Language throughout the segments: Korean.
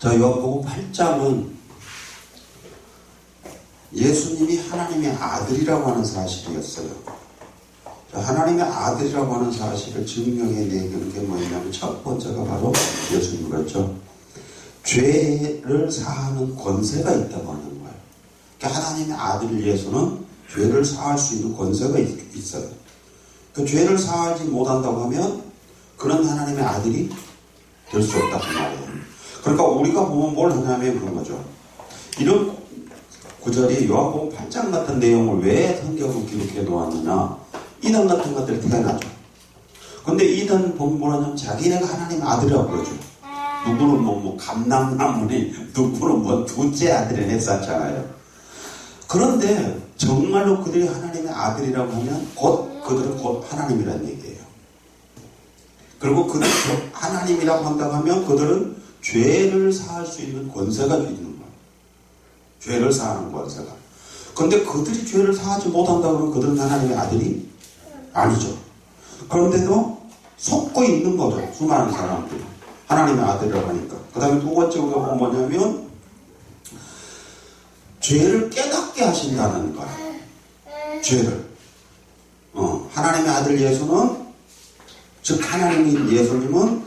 자, 요한복음 8장은 예수님이 하나님의 아들이라고 하는 사실이었어요. 자, 하나님의 아들이라고 하는 사실을 증명해내는 게 뭐냐면 첫 번째가 바로 예수님 그렇죠. 죄를 사하는 권세가 있다고 하는 거예요. 그러니까 하나님의 아들 예수는 죄를 사할 수 있는 권세가 있어요. 그 죄를 사하지 못한다고 하면 그런 하나님의 아들이 될 수 없다고 말이에요. 그러니까 우리가 보면 뭘 하냐면 그런 거죠. 이런 구절이 요한복음 8장 같은 내용을 왜 성경은 기록해 놓았느냐. 이단 같은 것들이 태어나죠. 근데 이단 보면 뭐냐면 자기네가 하나님 아들이라고 그러죠. 누구는 뭐 감남나무니 누구는 뭐 둘째 아들을 했었잖아요. 그런데 정말로 그들이 하나님의 아들이라고 하면 그들은 곧 하나님이라는 얘기예요. 그리고 그들이 하나님이라고 한다고 하면 그들은 죄를 사할 수 있는 권세가 있는 거예요. 죄를 사하는 권세가. 그런데 그들이 죄를 사하지 못한다고 하면 그들은 하나님의 아들이 아니죠. 그런데도 속고 있는 거죠. 수많은 사람들이. 하나님의 아들이라고 하니까. 그 다음에 두 번째 우리가 보면 뭐냐면 죄를 깨닫게 하신다는 거예요. 죄를. 하나님의 아들 예수는 즉 하나님인 예수님은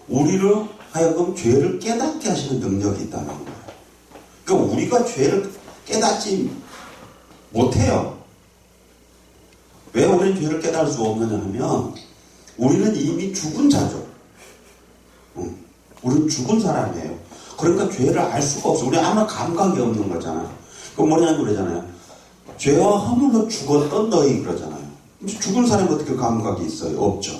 우리를 하여금 죄를 깨닫게 하시는 능력이 있다는 거예요. 그러니까 우리가 죄를 깨닫지 못해요. 왜 우리는 죄를 깨달을 수 없느냐 하면 우리는 이미 죽은 자죠. 우리는 죽은 사람이에요. 그러니까 죄를 알 수가 없어. 우리 아무런 감각이 없는 거잖아요. 그럼 뭐냐면 그러잖아요. 죄와 허물로 죽었던 너희 그러잖아요. 죽은 사람이 어떻게 감각이 있어요? 없죠.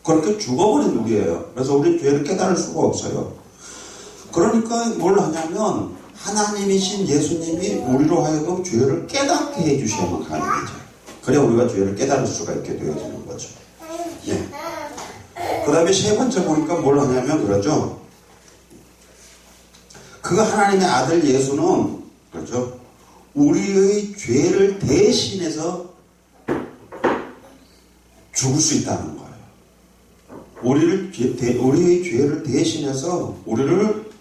그렇게 죽어버린 우리예요. 그래서 우리는 죄를 깨달을 수가 없어요. 그러니까 뭘 하냐면 하나님이신 예수님이 우리로 하여금 죄를 깨닫게 해주셔야만 가능해져. 그래야 우리가 죄를 깨달을 수가 있게 되어지는 거죠. 예. 그 다음에 세 번째 보니까 뭘 하냐면 그러죠. 그 하나님의 아들 예수는 그렇죠. 우리의 죄를 대신해서 죽을 수 있다는 거예요. 우리의 죄를 대신해서 우리를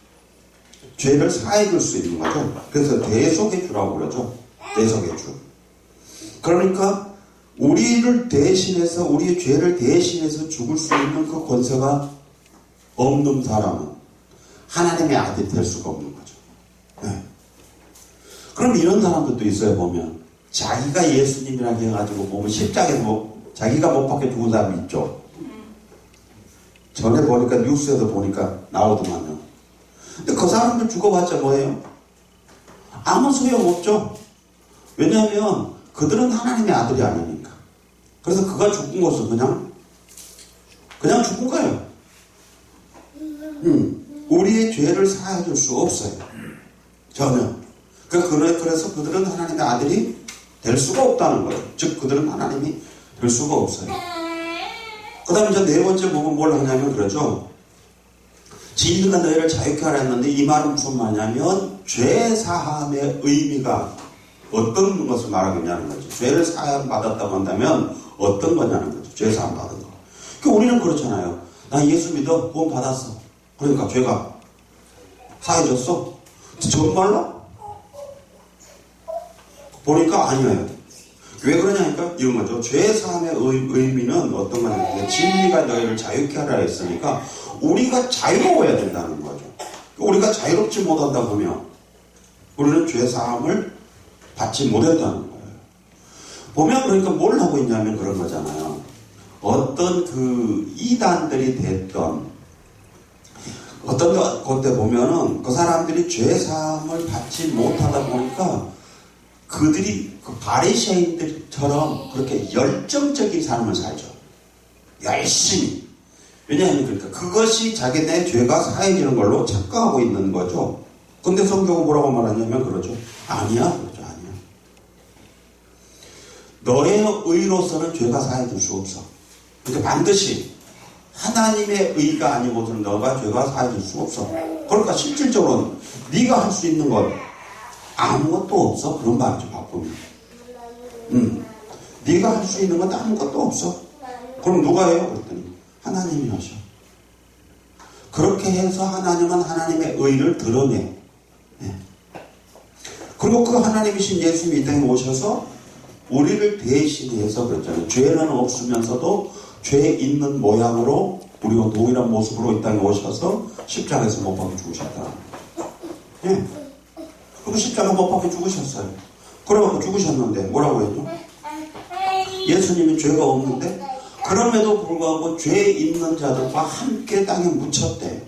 죄를 사해 줄 수 있는 거죠. 그래서 대속의 주라고 그러죠. 대속의 주. 그러니까 우리를 대신해서 우리의 죄를 대신해서 죽을 수 있는 그 권세가 없는 사람은 하나님의 아들이 될 수가 없는 거죠. 네. 그럼 이런 사람들도 있어요. 보면 자기가 예수님이라고 해가지고 보면 십자가에서 자기가 못 박혀 죽은 사람이 있죠. 전에 보니까 뉴스에도 보니까 나오더만요. 근데 그 사람들 죽어봤자 뭐예요? 아무 소용없죠. 왜냐하면 그들은 하나님의 아들이 아니니까. 그래서 그가 죽은 것은 그냥 죽은 거예요. 우리의 죄를 사해줄 수 없어요. 전혀. 그래서 그들은 하나님의 아들이 될 수가 없다는 거예요. 즉 그들은 하나님이 될 수가 없어요. 그 다음에 이제 네 번째 보면 뭘 하냐면 그러죠. 진리가 너희를 자유케 하라 했는데 이 말은 무슨 말이냐면 죄 사함의 의미가 어떤 것을 말하겠냐는 거죠. 죄를 사함 받았다고 한다면 어떤 거냐는 거죠. 죄 사함 받은 거. 그러니까 우리는 그렇잖아요. 나 예수 믿어. 구원 받았어. 그러니까 죄가 사해졌어. 정말로? 보니까 아니에요. 왜 그러냐니까 이런 거죠. 죄 사함의 의미는 어떤 거냐면 진리가 너희를 자유케 하라 했으니까 우리가 자유로워야 된다는 거죠. 우리가 자유롭지 못한다 보면 우리는 죄 사함을 받지 못했다는 거예요. 보면 그러니까 뭘 하고 있냐면 그런 거잖아요. 어떤 그 이단들이 됐던 어떤 것때 보면은 그 사람들이 죄 사함을 받지 못하다 보니까 그들이 그 바리새인들처럼 그렇게 열정적인 삶을 살죠. 열심히. 왜냐하면 그러니까 그것이 자기네 죄가 사해지는 걸로 착각하고 있는 거죠. 근데 성경은 뭐라고 말하냐면 그러죠. 아니야. 그러죠. 아니야. 너의 의로서는 죄가 사해질 수 없어. 그러니까 반드시 하나님의 의가 아니고서는 너가 죄가 사해질 수 없어. 그러니까 실질적으로는 네가 할 수 있는 건 아무것도 없어. 그런 말이죠. 바꾸면. 네가 할 수 있는 건 아무것도 없어. 그럼 누가 해요? 그랬더니 하나님이 하셔. 그렇게 해서 하나님은 하나님의 의를 드러내. 예. 그리고 그 하나님이신 예수님이 이 땅에 오셔서 우리를 대신해서 그랬잖아요. 죄는 없으면서도 죄 있는 모양으로 우리와 동일한 모습으로 이 땅에 오셔서 십자가에서 못 박혀 죽으셨다. 예. 그리고 십자가 못 박혀 죽으셨어요. 그래갖고 죽으셨는데 뭐라고 했죠? 예수님이 죄가 없는데 그럼에도 불구하고 죄 있는 자들과 함께 땅에 묻혔대.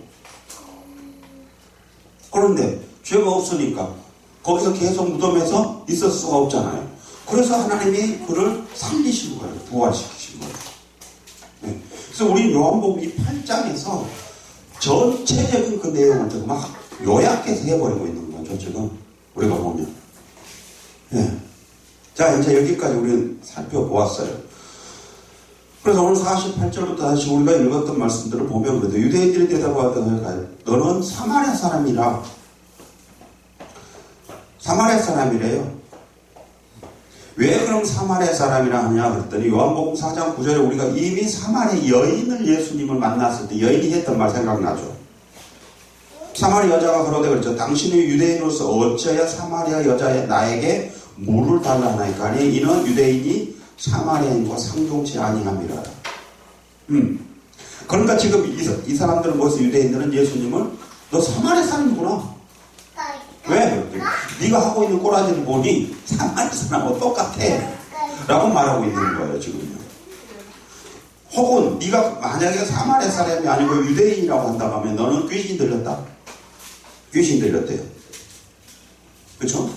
그런데 죄가 없으니까 거기서 계속 무덤에서 있을 수가 없잖아요. 그래서 하나님이 그를 살리신 거예요. 부활시키신 거예요. 네. 그래서 우리 요한복음 이 8장에서 전체적인 그 내용을 지금 막 요약해서 해버리고 있는 거죠. 지금 우리가 보면. 네. 자, 이제 여기까지 우리는 살펴보았어요. 그래서 오늘 48절부터 다시 우리가 읽었던 말씀들을 보면 그래도 유대인들이 대답하되 너는 사마리아 사람이라. 사마리아 사람이래요. 왜 그럼 사마리아 사람이라 하냐 그랬더니 요한복음 4장 9절에 우리가 이미 사마리아 여인을 예수님을 만났을 때 여인이 했던 말 생각나죠. 사마리아 여자가 그러되 그랬죠. 당신이 유대인으로서 어찌하여 사마리아 여자의 나에게 물을 달라 하나이까. 아니 이는 유대인이 사마리아인과 상종치 아니함이라. 그러니까 지금 이 사람들은 뭐해서 유대인들은 예수님을 너 사마리아 사람이구나. 왜? 네가 하고 있는 꼬라지를 보니 사마리아 사람하고 똑같아 라고 말하고 있는 거예요 지금요. 혹은 네가 만약에 사마리아 사람이 아니고 유대인이라고 한다고 하면 너는 귀신 들렸다. 귀신 들렸대요. 그렇죠?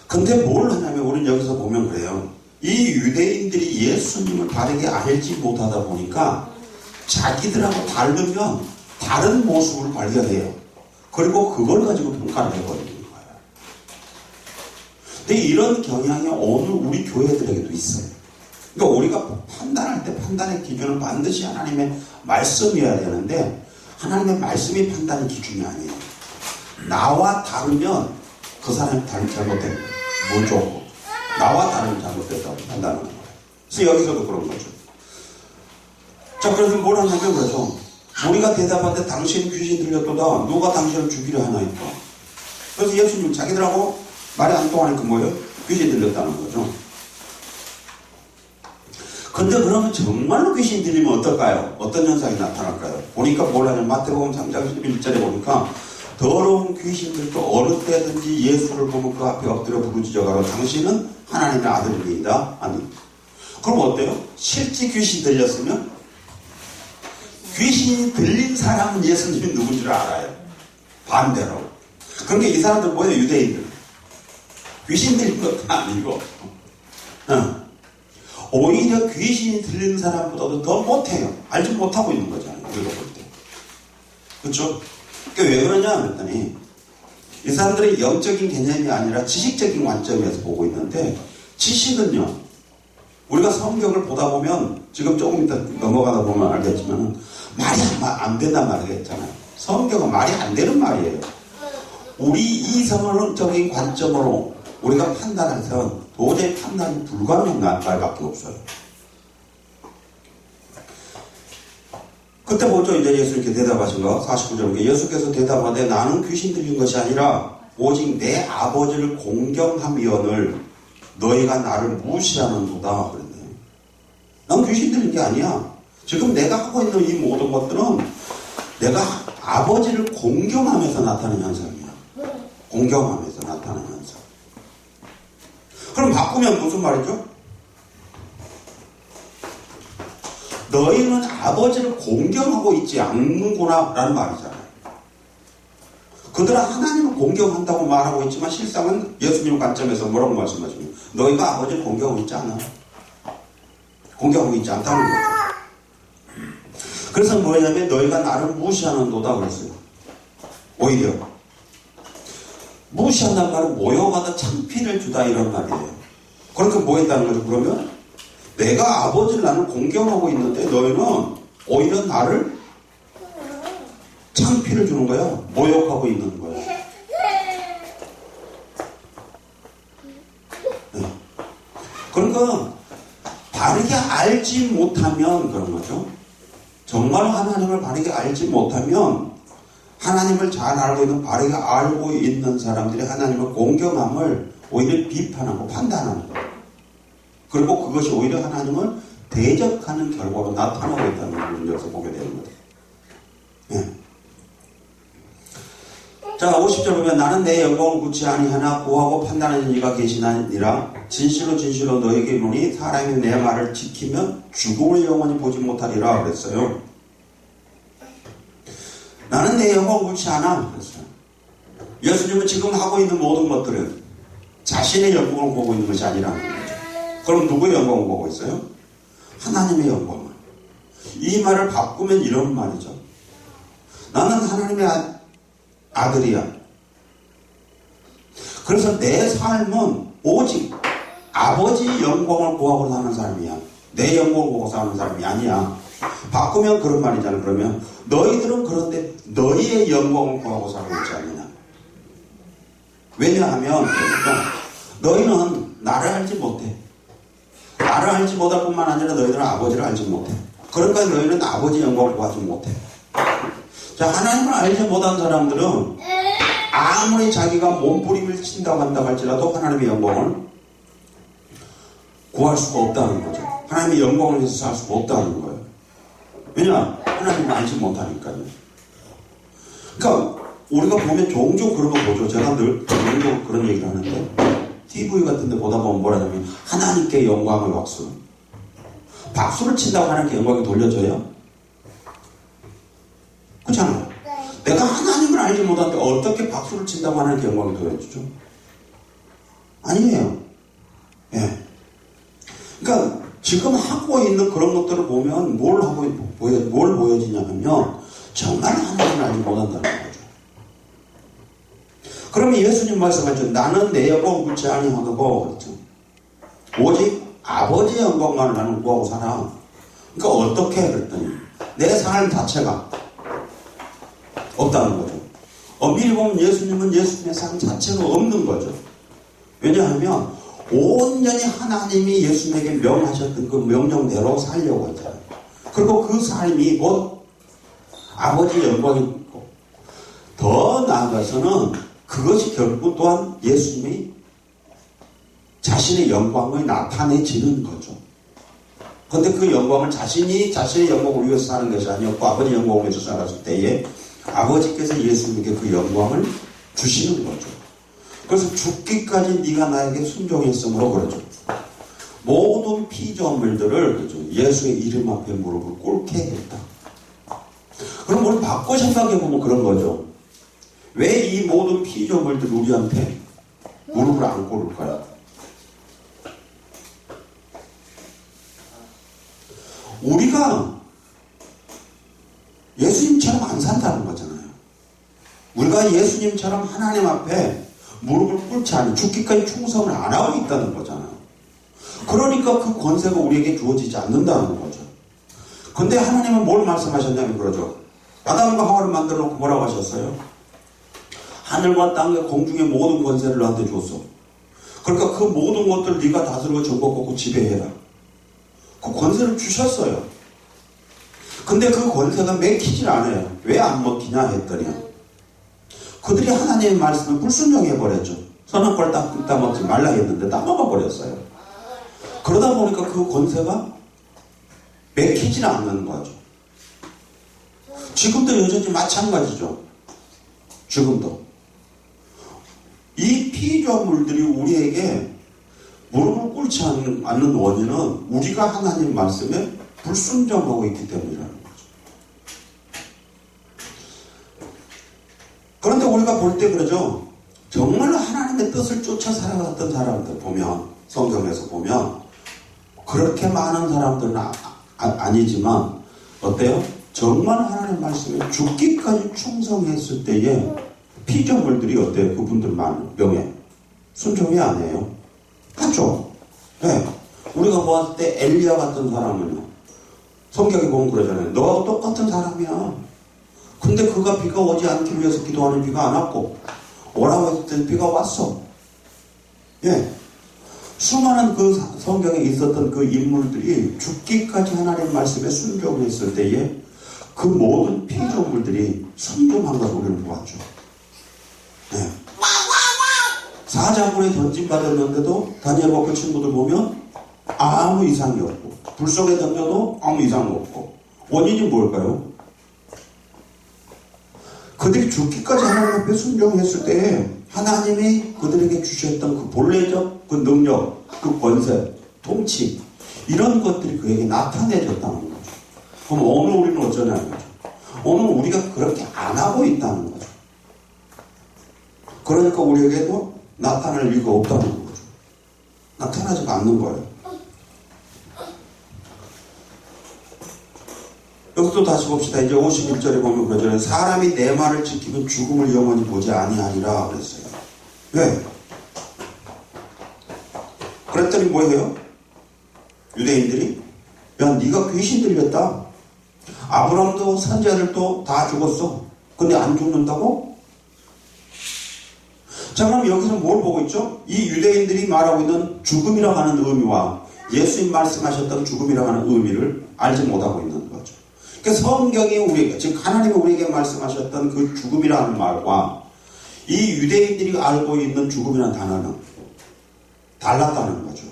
근데 뭘 하냐면 우리는 여기서 보면 그래요. 이 유대인들이 예수님을 바르게 알지 못하다 보니까 자기들하고 다르면 다른 모습을 발견해요. 그리고 그걸 가지고 평가를 해버리는 거예요. 근데 이런 경향이 오늘 우리 교회들에게도 있어요. 그러니까 우리가 판단할 때 판단의 기준은 반드시 하나님의 말씀이어야 되는데 하나님의 말씀이 판단의 기준이 아니에요. 나와 다르면 그 사람이 잘못된 뭘 좋고 나와 다르면 잘못됐다고 판단하는 거예요. 그래서 여기서도 그런 거죠. 자, 그래서 뭘 하냐면 그래서 우리가 대답할 때 당신 귀신 들렸도다. 누가 당신을 죽이려 하나이까. 그래서 예수님 자기들하고 말이 안 통하니까 뭐예요? 귀신 들렸다는 거죠. 근데 그러면 정말로 귀신 들리면 어떨까요? 어떤 현상이 나타날까요? 보니까 뭘 하냐면 마태복음 3장 11절에 보니까 더러운 귀신들도 어느 때든지 예수를 보면 그 앞에 엎드려 부르짖어가고 당신은 하나님의 아들입니다. 아니. 그럼 어때요? 실제 귀신 들렸으면 귀신이 들린 사람은 예수님이 누군 줄 알아요. 반대로. 그러니까 이 사람들 뭐예요? 유대인들. 귀신 들린 것도 아니고 오히려 귀신이 들린 사람보다도 더 못해요. 알지 못하고 있는 거잖아요. 우리가 볼 때. 그렇죠? 그러니까 왜 그러냐 했더니 이 사람들이 영적인 개념이 아니라 지식적인 관점에서 보고 있는데 지식은요. 우리가 성경을 보다 보면 지금 조금 이따 넘어가다 보면 알겠지만 말이 안 된단 말을 했잖아요. 성경은 말이 안 되는 말이에요. 우리 이성적인 관점으로 우리가 판단해서 도저히 판단이 불가능한 말밖에 없어요. 그때 보죠. 이제 예수 이렇게 대답하신 거 49절 예수께서 대답하되 나는 귀신 들린 것이 아니라 오직 내 아버지를 공경함이언을 너희가 나를 무시하는도다 그랬네요. 난 귀신 들린 게 아니야. 지금 내가 하고 있는 이 모든 것들은 내가 아버지를 공경하면서 나타나는 현상이야. 공경하면서 나타나는 현상. 그럼 바꾸면 무슨 말이죠? 너희는 아버지를 공경하고 있지 않는구나 라는 말이잖아요. 그들은 하나님을 공경한다고 말하고 있지만 실상은 예수님 관점에서 뭐라고 말씀하시냐면 너희가 아버지를 공경하고 있지 않아. 공경하고 있지 않다는 거죠. 그래서 뭐냐면 너희가 나를 무시하는도다 그랬어요. 오히려 무시한다는 말은 모욕하다 창피를 주다 이런 말이에요. 그러니까 뭐 했다는 거죠? 그러면 내가 아버지를 나는 공경하고 있는데 너희는 오히려 나를 창피를 주는 거야. 모욕하고 있는 거야. 네. 그러니까 바르게 알지 못하면 그런 거죠. 정말 하나님을 바르게 알지 못하면 하나님을 잘 알고 있는 바르게 알고 있는 사람들이 하나님을 공경함을 오히려 비판하고 판단하는 거예요. 그리고 그것이 오히려 하나님을 대적하는 결과로 나타나고 있다는 것을 여기서 보게 되는 거예요. 예. 자, 50절 보면 나는 내 영광을 굳이 아니하나 구하고 판단하는 이가 계시나니라. 진실로 진실로 너에게 이르노니 사람이 내 말을 지키면 죽음을 영원히 보지 못하리라 그랬어요. 나는 내 영광을 굳이 않아 그랬어요. 예수님은 지금 하고 있는 모든 것들은 자신의 영광을 보고 있는 것이 아니라는 거죠. 그럼 누구의 영광을 보고 있어요? 하나님의 영광을. 이 말을 바꾸면 이런 말이죠. 나는 하나님의 아들이야. 그래서 내 삶은 오직 아버지 영광을 구하고 사는 사람이야. 내 영광을 보고 사는 사람이 아니야. 바꾸면 그런 말이잖아. 그러면 너희들은 그런데 너희의 영광을 구하고 살고 있지 않느냐. 왜냐하면 너희는 나를 알지 못해. 나를 알지 못할 뿐만 아니라 너희들은 아버지를 알지 못해. 그러니까 너희는 아버지 영광을 구하지 못해. 자, 하나님을 알지 못한 사람들은 아무리 자기가 몸부림을 친다고 한다고 할지라도 하나님의 영광을 구할 수가 없다는 거죠. 하나님의 영광을 위해서 살 수가 없다는 거예요. 왜냐? 하나님을 알지 못하니까요. 그러니까 우리가 보면 종종 그런 거 보죠. 제가 늘 종종 그런 얘기를 하는데 TV 같은 데 보다 보면 뭐라냐면 하나님께 영광을 박수. 박수를 친다고 하나님께 영광이 돌려져요? 그렇잖아요. 내가 하나님을 알지 못하는데 어떻게 박수를 친다고 하나님께 영광이 돌려주죠? 아니에요. 예. 그러니까 지금 하고 있는 그런 것들을 보면 뭘 보여지냐면요. 정말 하나님을 알지 못한다는 거죠. 그러면 예수님 말씀하셨죠. 나는 내 영광을 굳이 아니하고 그렇죠. 오직 아버지의 영광만을 나는 구하고 살아. 그러니까 어떻게 해? 그랬더니 내 삶 자체가 없다는 거죠. 엄밀히 보면 예수님은 예수님의 삶 자체가 없는 거죠. 왜냐하면 온전히 하나님이 예수님에게 명하셨던 그 명령대로 살려고 했잖아요. 그리고 그 삶이 곧 아버지의 영광이고 더 나아가서는 그것이 결국 또한 예수님이 자신의 영광을 나타내지는 거죠. 그런데 그 영광을 자신의 영광을 위해서 사는 것이 아니었고 아버지 영광을 위해서 살았을 때에 아버지께서 예수님에게 그 영광을 주시는 거죠. 그래서 죽기까지 네가 나에게 순종했으므로 그러죠. 모든 피조물들을 그렇죠. 예수의 이름 앞에 무릎을 꿇게 했다. 그럼 우리 바꿔 생각해보면 그런 거죠. 왜 이 모든 피조물들이 우리한테 무릎을 안 꿇을까요? 우리가 예수님처럼 안 산다는 거잖아요. 우리가 예수님처럼 하나님 앞에 무릎을 꿇지 않고 죽기까지 충성을 안 하고 있다는 거잖아요. 그러니까 그 권세가 우리에게 주어지지 않는다는 거죠. 근데 하나님은 뭘 말씀하셨냐면 그러죠. 아담과 하와를 만들어 놓고 뭐라고 하셨어요? 하늘과 땅과 공중의 모든 권세를 너한테 줬어. 그러니까 그 모든 것들을 네가 다스리고 정복하고 지배해라. 그 권세를 주셨어요. 근데 그 권세가 맥히질 않아요. 왜 안 먹히냐 했더니 그들이 하나님의 말씀을 불순종해버렸죠. 선한 걸 따먹지 말라 했는데 따먹어버렸어요. 그러다 보니까 그 권세가 맥히질 않는 거죠. 지금도 여전히 마찬가지죠. 지금도. 이 피조물들이 우리에게 무릎을 꿇지 않는 원인은 우리가 하나님 말씀에 불순종하고 있기 때문이라는 거죠. 그런데 우리가 볼 때 그러죠. 정말 하나님의 뜻을 쫓아 살아갔던 사람들 보면 성경에서 보면 그렇게 많은 사람들은 아니지만 어때요? 정말 하나님 말씀에 죽기까지 충성했을 때에 피조물들이 어때요? 그분들 명예 순종이 아니에요. 하죠. 네. 우리가 보았을 때 엘리야 같은 사람은요. 성경에 보면 그러잖아요. 너와 똑같은 사람이야. 근데 그가 비가 오지 않기 위해서 기도하는 비가 안 왔고 오라고 했을 때 비가 왔어. 예. 수많은 그 성경에 있었던 그 인물들이 죽기까지 하나님 말씀에 순종했을 때에 그 모든 피조물들이 순종한 걸 우리는 보았죠. 네. 사자굴에 던짐받았는데도 다니엘과 그 친구들 보면 아무 이상이 없고, 불 속에 던져도 아무 이상 없고, 원인이 뭘까요? 그들이 죽기까지 하나님 앞에 순종했을 때 하나님이 그들에게 주셨던 그 본래적 그 능력, 그 권세, 통치, 이런 것들이 그에게 나타내졌다는 거죠. 그럼 오늘 우리는 어쩌냐는 거죠. 오늘 우리가 그렇게 안 하고 있다는 거죠. 그러니까 우리에게도 나타날 이유가 없다는 거죠. 나타나지 않는 거예요. 여기도 다시 봅시다. 이제 51절에 보면 그러잖아요. 사람이 내 말을 지키면 죽음을 영원히 보지 아니하리라 그랬어요. 왜? 그랬더니 뭐예요? 유대인들이 야 네가 귀신 들렸다. 아브라함도 선지자들도 다 죽었어. 근데 안 죽는다고? 자, 그럼 여기서 뭘 보고 있죠? 이 유대인들이 말하고 있는 죽음이라고 하는 의미와 예수님 말씀하셨던 죽음이라고 하는 의미를 알지 못하고 있는 거죠. 그러니까 성경이 우리에게, 즉 하나님이 우리에게 말씀하셨던 그 죽음이라는 말과 이 유대인들이 알고 있는 죽음이라는 단어는 달랐다는 거죠.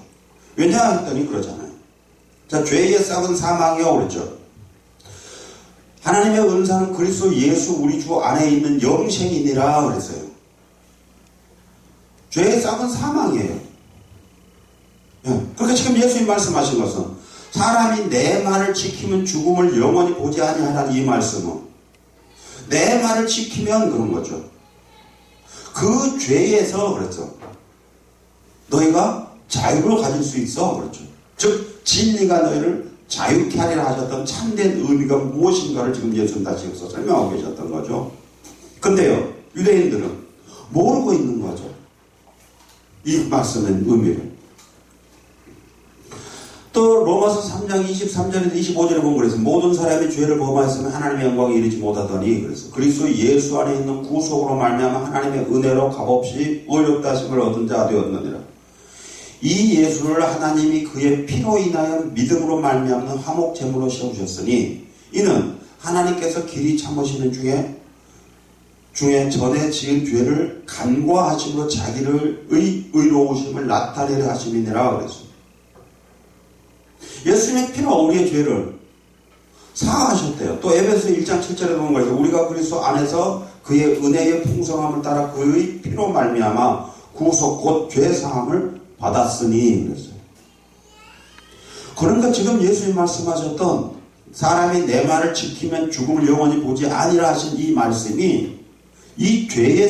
왜냐 했더니 그러잖아요. 자, 죄의 싹은 사망이요 그랬죠. 하나님의 은사는 그리스도 예수 우리 주 안에 있는 영생이니라 그랬어요. 죄의 싹은 사망이에요. 네. 그러니까 지금 예수님 말씀하신 것은 사람이 내 말을 지키면 죽음을 영원히 보지 아니하라는 이 말씀은 내 말을 지키면 그런 거죠. 그 죄에서 그랬죠. 너희가 자유를 가질 수 있어 그렇죠. 즉 진리가 너희를 자유케 하리라 하셨던 참된 의미가 무엇인가를 지금 예수님 다시 여기서 설명하고 계셨던 거죠. 근데요, 유대인들은 모르고 있는 거죠. 이 말씀의 의미를. 또 로마서 3장 23절에서 25절에 보면 그래서 모든 사람이 죄를 범하였으면 하나님의 영광에 이르지 못하더니 그래서 그리스도 예수 안에 있는 구속으로 말미암아 하나님의 은혜로 값없이 의롭다 하심을 얻은 자 되었느니라. 이 예수를 하나님이 그의 피로 인하여 믿음으로 말미암는 화목 제물로 세우셨으니 이는 하나님께서 길이 참으시는 중에 전에 지은 죄를 간과하심으로 자기를 의로우심을 나타내려 하심이니라 그랬습니다. 예수님의 피로 우리의 죄를 사하셨대요. 또 에베소 1장 7절에 보면 거예요. 우리가 그리스도 안에서 그의 은혜의 풍성함을 따라 그의 피로 말미암아 구속 곧 죄 사함을 받았으니 그랬어요. 그러니까 지금 예수님 말씀하셨던 사람이 내 말을 지키면 죽음을 영원히 보지 아니라 하신 이 말씀이 이 죄에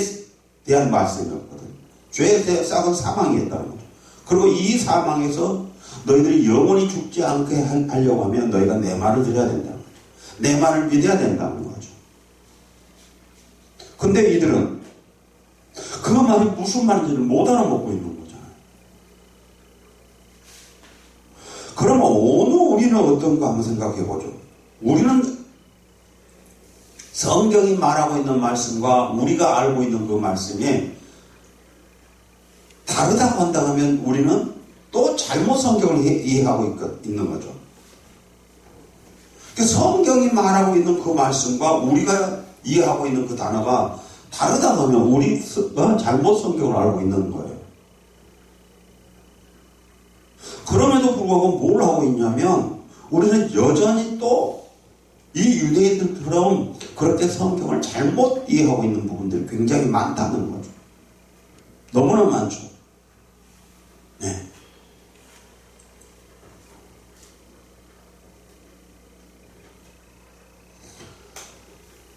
대한 말씀이었거든요. 죄에 대한 싹은 사망이었다는 거죠. 그리고 이 사망에서 너희들이 영원히 죽지 않게 하려고 하면 너희가 내 말을 들어야 된다는 거죠. 내 말을 믿어야 된다는 거죠. 근데 이들은 그 말이 무슨 말인지를 못 알아먹고 있는 거잖아요. 그러면 오늘 우리는 어떤가 한번 생각해 보죠. 우리는 성경이 말하고 있는 말씀과 우리가 알고 있는 그 말씀이 다르다고 한다면 우리는 또 잘못 성경을 이해하고 있는 거죠. 성경이 말하고 있는 그 말씀과 우리가 이해하고 있는 그 단어가 다르다고 하면 우리가 잘못 성경을 알고 있는 거예요. 그럼에도 불구하고 뭘 하고 있냐면 우리는 여전히 또 이 유대인들처럼 그렇게 성경을 잘못 이해하고 있는 부분들이 굉장히 많다는 거죠. 너무나 많죠. 네.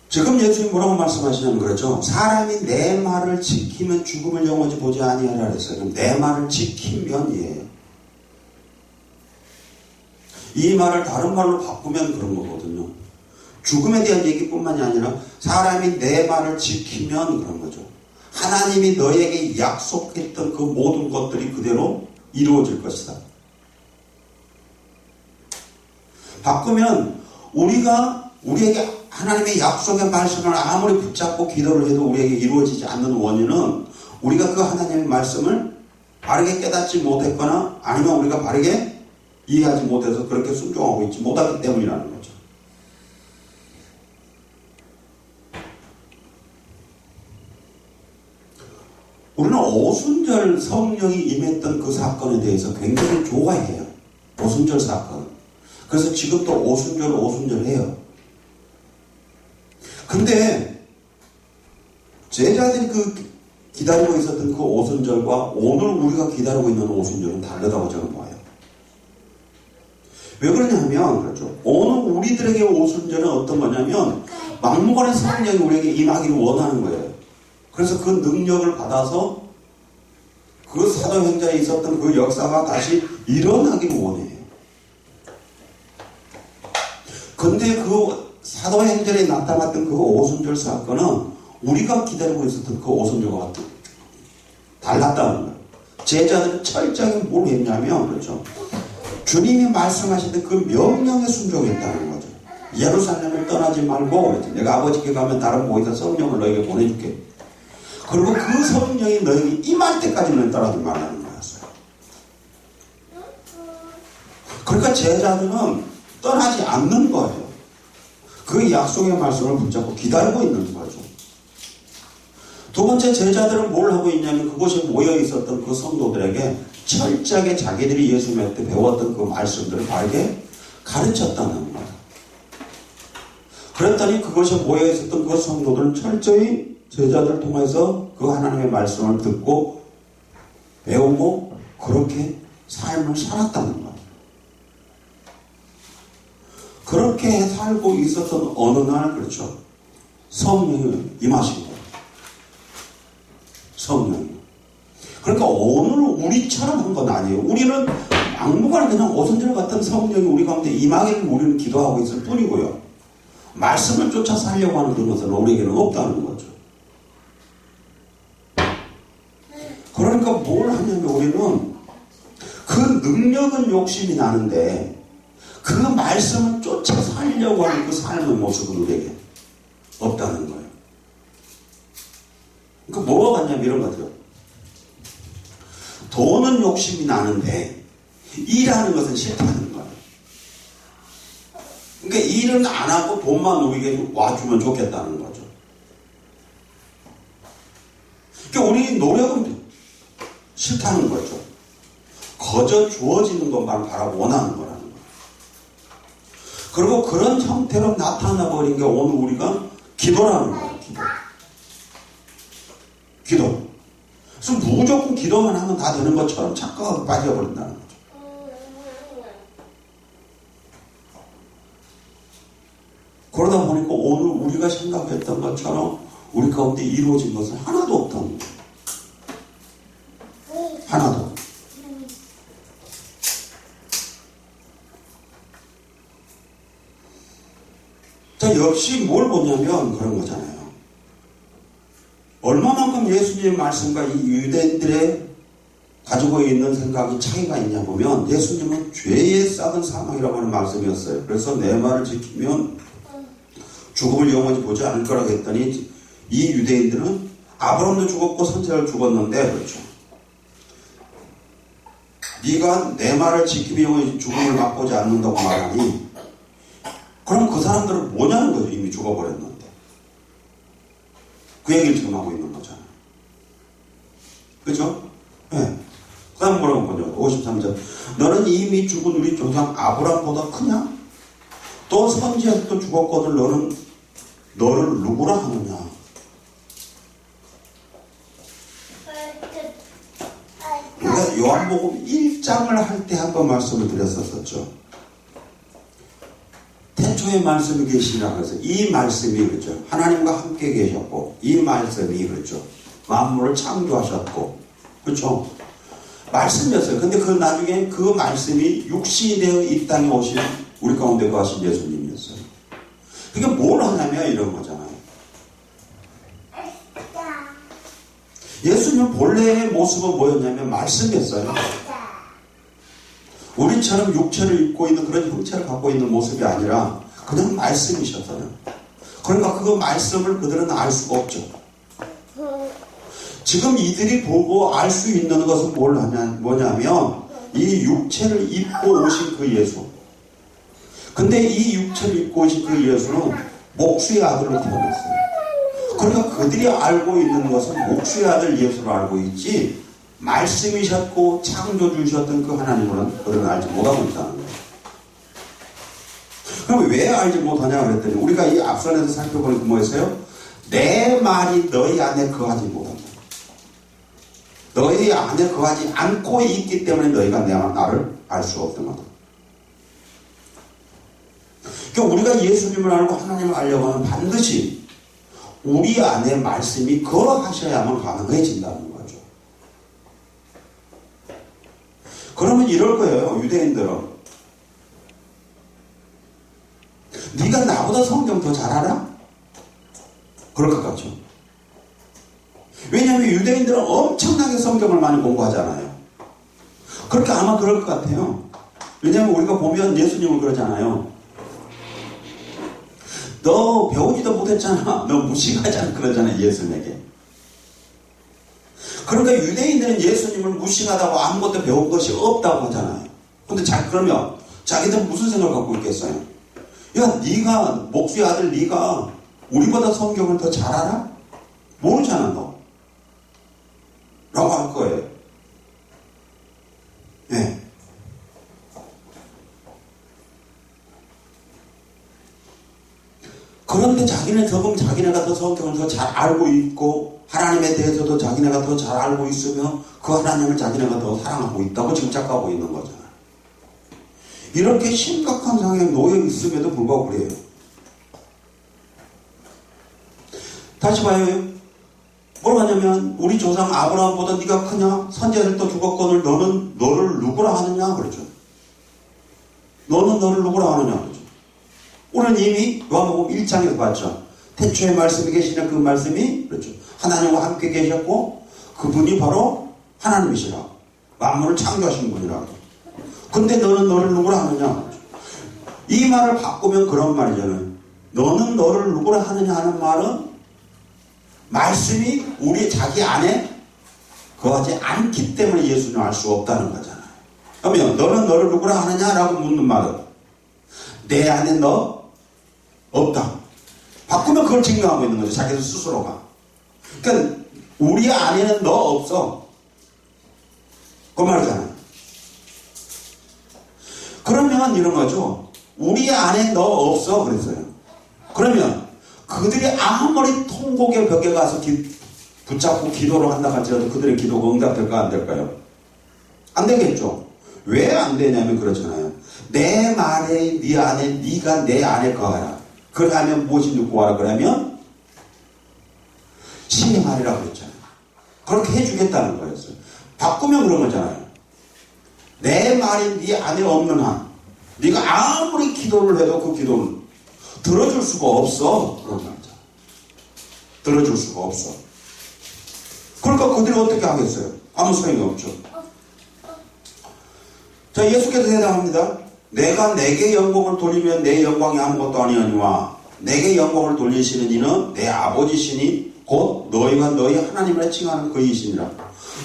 지금 예수님이 뭐라고 말씀하시냐면 그렇죠. 사람이 내 말을 지키면 죽음을 영원히 보지 아니하리라 그랬어요. 내 말을 지키면이에요. 이 말을 다른 말로 바꾸면 그런 거거든요. 죽음에 대한 얘기뿐만이 아니라 사람이 내 말을 지키면 그런 거죠. 하나님이 너에게 약속했던 그 모든 것들이 그대로 이루어질 것이다. 바꾸면 우리에게 하나님의 약속의 말씀을 아무리 붙잡고 기도를 해도 우리에게 이루어지지 않는 원인은 우리가 그 하나님의 말씀을 바르게 깨닫지 못했거나 아니면 우리가 바르게 이해하지 못해서 그렇게 순종하고 있지 못하기 때문이라는 거죠. 우리는 오순절 성령이 임했던 그 사건에 대해서 굉장히 좋아해요. 오순절 사건. 그래서 지금도 오순절 해요. 근데 제자들이 기다리고 있었던 그 오순절과 오늘 우리가 기다리고 있는 오순절은 다르다고 저는 봐요. 왜 그러냐면, 그렇죠. 오늘 우리들에게 오순절은 어떤 거냐면, 막무가내 성령이 우리에게 임하기를 원하는 거예요. 그래서 그 능력을 받아서 그 사도행전에 있었던 그 역사가 다시 일어나기를 원해요. 근데 그 사도행전에 나타났던 그 오순절 사건은 우리가 기다리고 있었던 그 오순절과 달랐다는 거예요. 제자들은 철저하게 뭘 했냐면, 그렇죠. 주님이 말씀하신 그 명령에 순종했다는 거죠. 예루살렘을 떠나지 말고, 내가 아버지께 가면 다른 모이다 성령을 너에게 보내줄게. 그리고 그 성령이 너에게 임할 때까지는 떠나지 말라는 거였어요. 그러니까 제자들은 떠나지 않는 거예요. 그 약속의 말씀을 붙잡고 기다리고 있는 거죠. 두 번째, 제자들은 뭘 하고 있냐면 그곳에 모여 있었던 그 성도들에게 철저하게 자기들이 예수 믿을 때 배웠던 그 말씀들을 바르게 가르쳤다는 거예요. 그랬더니 그것에 모여 있었던 그 성도들은 철저히 제자들을 통해서 그 하나님의 말씀을 듣고 배우고 그렇게 삶을 살았다는 거예요. 그렇게 살고 있었던 어느 날, 그렇죠. 성령이 임하신 거예요. 성령이. 그러니까 오늘 우리처럼 한 건 아니에요. 우리는 막무가내 그냥 오순절 같은 성령이 우리 가운데 임하기를 우리는 기도하고 있을 뿐이고요. 말씀을 쫓아 살려고 하는 그런 것은 우리에게는 없다는 거죠. 그러니까 뭘 하냐면 우리는 그 능력은 욕심이 나는데 그 말씀을 쫓아 살려고 하는 그 삶의 모습은 우리에게 없다는 거예요. 그러니까 뭐가 같냐면 이런 거죠. 돈은 욕심이 나는데 일하는 것은 싫다는 거예요. 그러니까 일은 안 하고 돈만 우리에게 와주면 좋겠다는 거죠. 그러니까 우리 노력은 싫다는 거죠. 거저 주어지는 것만 바라고 원하는 거라는 거예요. 그리고 그런 형태로 나타나 버린 게 오늘 우리가 기도라는 거예요. 기도. 그래서 무조건 기도만 하면 다 되는 것처럼 착각하고 빠져버린다는 거죠. 그러다 보니까 오늘 우리가 생각했던 것처럼 우리 가운데 이루어진 것은 하나도 없다는 거예요. 하나도. 자, 역시 뭘 보냐면 그런 거잖아요. 얼마만큼 예수님의 말씀과 이 유대인들의 가지고 있는 생각이 차이가 있냐 보면 예수님은 죄의 싹은 사망이라고 하는 말씀이었어요. 그래서 내 말을 지키면 죽음을 영원히 보지 않을 거라고 했더니 이 유대인들은 아브라함도 죽었고 선지자를 죽었는데 그렇죠. 네가 내 말을 지키면 영원히 죽음을 맛보지 않는다고 말하니 그럼 그 사람들은 뭐냐는 거죠. 이미 죽어버렸는데. 그 얘기를 지금 하고 있는 거잖아요. 그죠? 네. 그 다음 뭐라고 보죠? 53절. 너는 이미 죽은 우리 조상 아브라함보다 크냐? 또 선지자도 죽었거든 너를 누구라 하느냐? 우리가 요한복음 1장을 할 때 한번 말씀을 드렸었죠. 태초에 말씀이 계시라 그래서 이 말씀이 그렇죠. 하나님과 함께 계셨고 이 말씀이 그렇죠. 만물을 창조하셨고 그렇죠. 말씀이었어요. 근데 그 나중에 그 말씀이 육신이 되어 이 땅에 오신 우리 가운데 거하신 예수님이었어요. 그러니까 뭘 하냐면 이런 거잖아요. 예수님 본래의 모습은 뭐였냐면 말씀이었어요. 우리처럼 육체를 입고 있는 그런 형체를 갖고 있는 모습이 아니라 그냥 말씀이셨어요. 그러니까 그 말씀을 그들은 알 수가 없죠. 지금 이들이 보고 알 수 있는 것은 뭐냐면 이 육체를 입고 오신 그 예수. 근데 이 육체를 입고 오신 그 예수는 목수의 아들로 태어났어요. 그러니까 그들이 알고 있는 것은 목수의 아들 예수를 알고 있지 말씀이셨고 창조주셨던 그 하나님은 그들은 알지 못하고 있다는 거예요. 그럼 왜 알지 못하냐 그랬더니 우리가 이 앞선에서 살펴보니까 뭐였어요? 내 말이 너희 안에 거하지 못한다. 너희 안에 거하지 않고 있기 때문에 너희가 나를 알 수 없던 거다. 그러니까 우리가 예수님을 알고 하나님을 알려고 하면 반드시 우리 안에 말씀이 거하셔야만 가능해진다는 거죠. 그러면 이럴 거예요. 유대인들은 네가 나보다 성경 더 잘 알아? 그럴 것 같죠. 왜냐하면 유대인들은 엄청나게 성경을 많이 공부하잖아요. 그렇게 아마 그럴 것 같아요. 왜냐하면 우리가 보면 예수님을 그러잖아요. 너 배우지도 못했잖아. 너 무식하잖아. 그러잖아요. 예수님에게. 그러니까 유대인들은 예수님을 무식하다고 아무것도 배운 것이 없다고 하잖아요. 근데 그러면 자기들은 무슨 생각을 갖고 있겠어요? 야, 네가 목수의 아들 네가 우리보다 성경을 더 잘 알아? 모르잖아 너. 라고 할 거예요. 네. 그런데 자기네가 더 성경을 더 잘 알고 있고 하나님에 대해서도 자기네가 더 잘 알고 있으며 그 하나님을 자기네가 더 사랑하고 있다고 짐작하고 있는 거잖아요. 이렇게 심각한 상황에 놓여 있음에도 불구하고 그래요. 다시 봐요. 뭘 하냐면 우리 조상 아브라함보다 네가 크냐? 선지자들도 죽었거늘 너는 너를 누구라 하느냐? 그러죠. 너는 너를 누구라 하느냐? 그러죠. 우리는 이미 요한복음 1장에서 봤죠. 태초에 말씀이 계시는 그 말씀이 그렇죠. 하나님과 함께 계셨고 그분이 바로 하나님이시라. 만물을 창조하신 분이라. 근데 너는 너를 누구라 하느냐? 그러죠. 이 말을 바꾸면 그런 말이잖아요. 너는 너를 누구라 하느냐 하는 말은 말씀이 우리 자기 안에 거하지 않기 때문에 예수님을 알 수 없다는 거잖아요. 그러면 너는 너를 누구라 하느냐라고 묻는 말은 내 안에 너 없다. 바꾸면 그걸 증명하고 있는 거죠. 자기 스스로가. 그러니까 우리 안에는 너 없어. 그 말이잖아요. 그러면 이런 거죠. 우리 안에 너 없어. 그랬어요. 그러면 그들이 아무리 통곡의 벽에 가서 붙잡고 기도를 한다 할지라도 그들의 기도가 응답될까 안 될까요? 안 되겠죠. 왜 안 되냐면 그렇잖아요. 내 말에 네 안에 네가 내 안에 거하라. 그러면 무엇이 구하라 그러면 신의 말이라고 그랬잖아요. 그렇게 해주겠다는 거였어요. 바꾸면 그런 거잖아요. 내 말이 네 안에 없는 한 네가 아무리 기도를 해도 그 기도는 들어줄 수가 없어. 그런 말이죠. 들어줄 수가 없어. 그러니까 그들이 어떻게 하겠어요? 아무 소용이 없죠. 자, 예수께서 대답합니다. 내가 내게 영광을 돌리면 내 영광이 아무것도 아니오니와 내게 영광을 돌리시는 이는 내 아버지시니 곧 너희가 너희 하나님을 칭하는 그이시니라.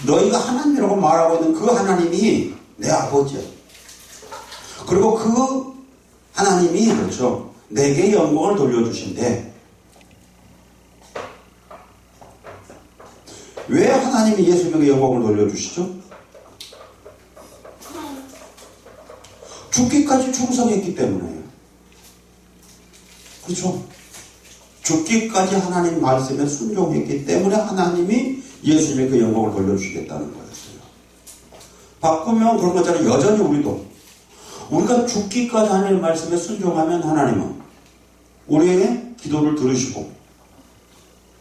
너희가 하나님이라고 말하고 있는 그 하나님이 내 아버지야. 그리고 그 하나님이 그렇죠. 내게 영광을 돌려주신대. 왜 하나님이 예수님에게 영광을 돌려주시죠? 죽기까지 충성했기 때문에요. 그렇죠? 죽기까지 하나님 말씀에 순종했기 때문에 하나님이 예수님에게 영광을 돌려주시겠다는 거였어요. 바꾸면 그런 거잖아요. 여전히 우리가 죽기까지 하나님 말씀에 순종하면 하나님은 우리에게 기도를 들으시고,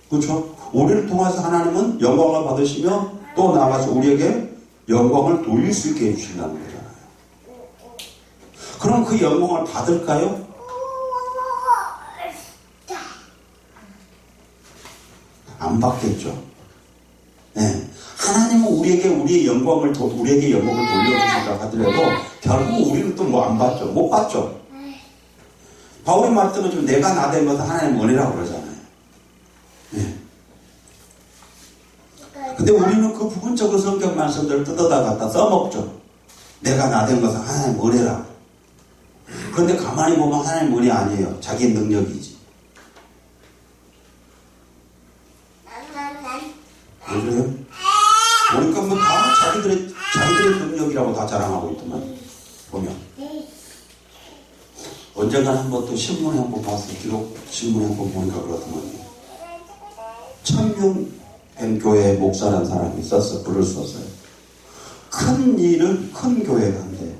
그렇죠? 우리를 통해서 하나님은 영광을 받으시며 또 나아가서 우리에게 영광을 돌릴 수 있게 해주신다는 거잖아요. 그럼 그 영광을 받을까요? 안 받겠죠. 네. 하나님은 우리에게 영광을 돌려주신다 하더라도 결국 우리는 또 뭐 안 받죠. 못 받죠. 바울이 말했던 좀 내가 나 된 것은 하나님의 은혜라고 그러잖아요. 네. 근데 우리는 그 부분적으로 성경 말씀들을 뜯어다 갖다 써먹죠. 내가 나 된 것은 하나님의 은혜라고. 그런데 가만히 보면 하나님의 은혜 아니에요. 자기 능력이지. 왜 그래요? 보니까 뭐 다 자기들의 능력이라고 다 자랑하고 있더만, 보면. 언젠가 한번 또 신문에 한번 봤어요. 기록 신문에 한번 보니까 그렇더만요. 천명된 교회의 목사라는 사람이 있었어. 글을 썼어요. 큰 일은 큰 교회가 한대.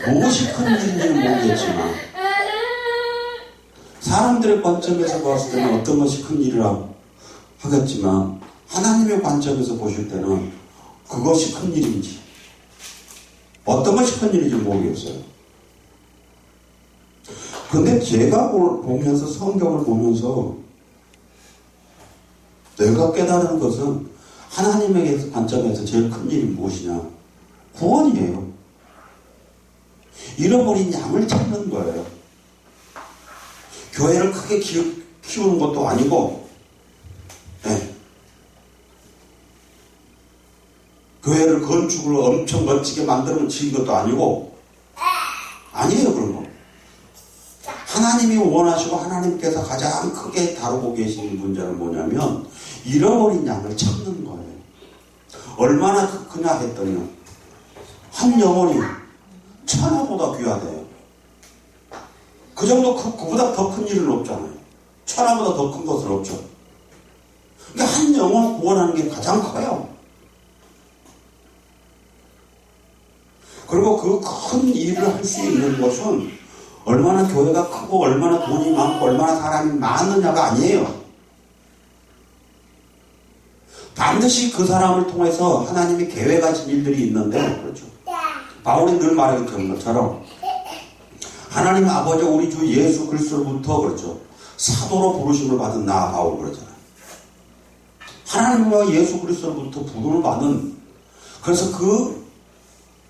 무엇이 큰 일인지는 모르겠지만 사람들의 관점에서 봤을 때는 어떤 것이 큰 일이라고 하겠지만 하나님의 관점에서 보실 때는 그것이 큰 일인지 어떤 것이 큰 일인지 모르겠어요. 근데 제가 보면서 성경을 보면서 내가 깨달은 것은 하나님의 관점에서 제일 큰 일이 무엇이냐? 구원이에요. 잃어버린 양을 찾는 거예요. 교회를 크게 키우는 것도 아니고, 네. 교회를 건축을 엄청 멋지게 만들면 지은 것도 아니고, 아니에요, 그런 거. 하나님이 원하시고 하나님께서 가장 크게 다루고 계시는 문제는 뭐냐면, 잃어버린 양을 찾는 거예요. 얼마나 크냐 했더니, 한 영혼이 천하보다 귀하대요. 그 정도 그보다 더 큰 일은 없잖아요. 천하보다 더 큰 것은 없죠. 그러니까 한 영혼을 구원하는 게 가장 커요. 그리고 그 큰 일을 할 수 있는 것은 얼마나 교회가 크고 얼마나 돈이 많고 얼마나 사람이 많느냐가 아니에요. 반드시 그 사람을 통해서 하나님이 계획하신 일들이 있는데, 그렇죠. 바울이 늘 말했던 것처럼 하나님 아버지 우리 주 예수 그리스도로부터, 그렇죠, 사도로 부르심을 받은 나 바울 그러잖아요. 하나님과 예수 그리스도로부터 부름을 받은, 그래서 그